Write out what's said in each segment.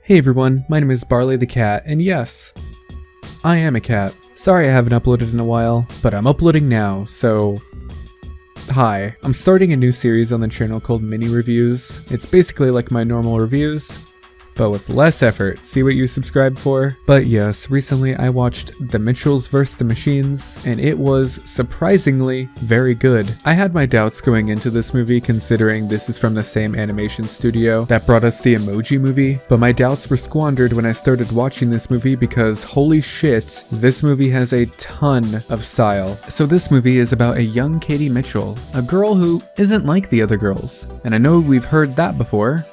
Hey everyone, my name is Barley the cat, and yes, I am a cat. Sorry I haven't uploaded in a while, but I'm uploading now, so hi. I'm starting a new series on the channel called Mini Reviews. It's basically like my normal reviews, but with less effort. See what you subscribe for? But yes, recently I watched The Mitchells vs. the Machines, and it was surprisingly very good. I had my doubts going into this movie considering this is from the same animation studio that brought us the Emoji Movie, but my doubts were squandered when I started watching this movie because holy shit, this movie has a ton of style. So this movie is about a young Katie Mitchell, a girl who isn't like the other girls. And I know we've heard that before,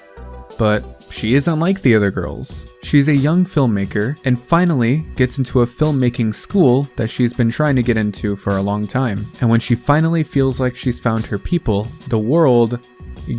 but she isn't like the other girls. She's a young filmmaker and finally gets into a filmmaking school that she's been trying to get into for a long time. And when she finally feels like she's found her people, the world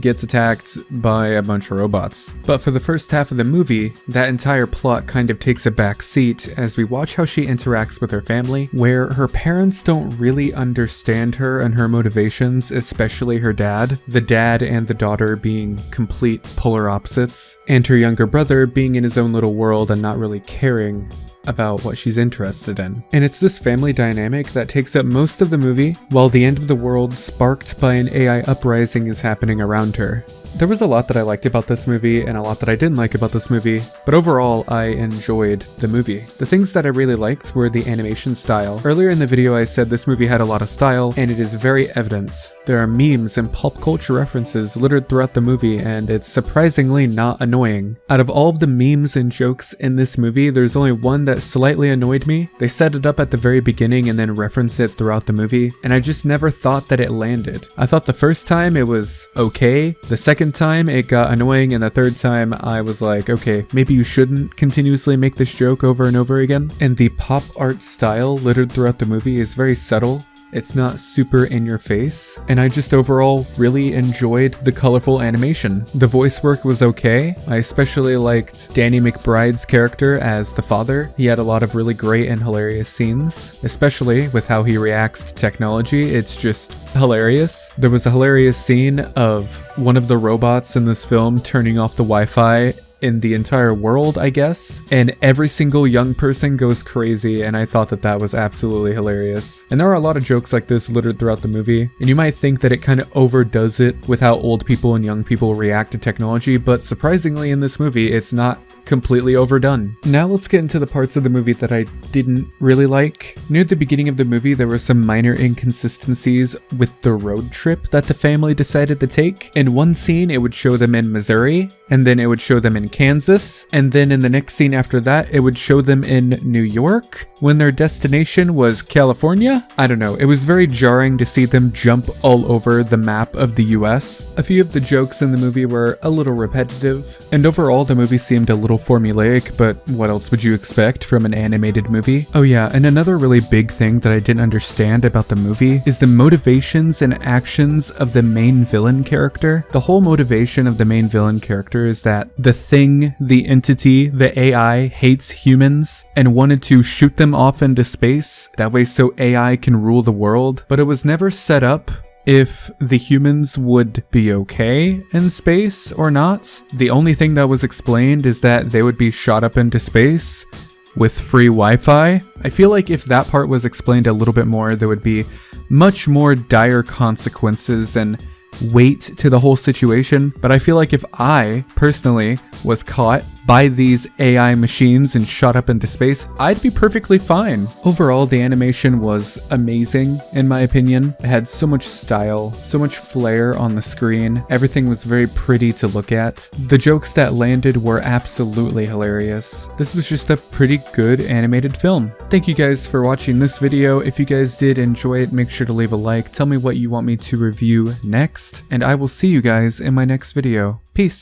gets attacked by a bunch of robots. But for the first half of the movie, that entire plot kind of takes a back seat as we watch how she interacts with her family, where her parents don't really understand her and her motivations, especially her dad. The dad and the daughter being complete polar opposites, and her younger brother being in his own little world and not really caring about what she's interested in. And it's this family dynamic that takes up most of the movie, while the end of the world sparked by an AI uprising is happening around her. There was a lot that I liked about this movie and a lot that I didn't like about this movie, but overall I enjoyed the movie. The things that I really liked were the animation style. Earlier in the video I said this movie had a lot of style, and it is very evident. There are memes and pop culture references littered throughout the movie, and it's surprisingly not annoying. Out of all of the memes and jokes in this movie, there's only one that slightly annoyed me. They set it up at the very beginning and then reference it throughout the movie, and I just never thought that it landed. I thought the first time it was okay, the second time it got annoying, and the third time I was like, okay, maybe you shouldn't continuously make this joke over and over again. And the pop art style littered throughout the movie is very subtle. It's not super in your face, and I just overall really enjoyed the colorful animation. The voice work was okay. I especially liked Danny McBride's character as the father. He had a lot of really great and hilarious scenes, especially with how he reacts to technology. It's just hilarious. There was a hilarious scene of one of the robots in this film turning off the Wi-Fi in the entire world, I guess, and every single young person goes crazy, and I thought that that was absolutely hilarious. And there are a lot of jokes like this littered throughout the movie, and you might think that it kind of overdoes it with how old people and young people react to technology, but surprisingly in this movie, it's not completely overdone. Now let's get into the parts of the movie that I didn't really like. Near the beginning of the movie, there were some minor inconsistencies with the road trip that the family decided to take. In one scene, it would show them in Missouri, and then it would show them in Kansas, and then in the next scene after that, it would show them in New York, when their destination was California? I don't know, it was very jarring to see them jump all over the map of the US. A few of the jokes in the movie were a little repetitive, and overall the movie seemed a little formulaic, but what else would you expect from an animated movie? Oh yeah, and another really big thing that I didn't understand about the movie is the motivations and actions of the main villain character. The whole motivation of the main villain character is that the thing, the entity, the AI hates humans and wanted to shoot them off into space, that way so AI can rule the world, but it was never set up if the humans would be okay in space or not. The only thing that was explained is that they would be shot up into space with free Wi-Fi. I feel like if that part was explained a little bit more, there would be much more dire consequences and weight to the whole situation. But I feel like if I personally was caught by these AI machines and shot up into space, I'd be perfectly fine. Overall, the animation was amazing, in my opinion. It had so much style, so much flair on the screen. Everything was very pretty to look at. The jokes that landed were absolutely hilarious. This was just a pretty good animated film. Thank you guys for watching this video. If you guys did enjoy it, make sure to leave a like. Tell me what you want me to review next, and I will see you guys in my next video. Peace.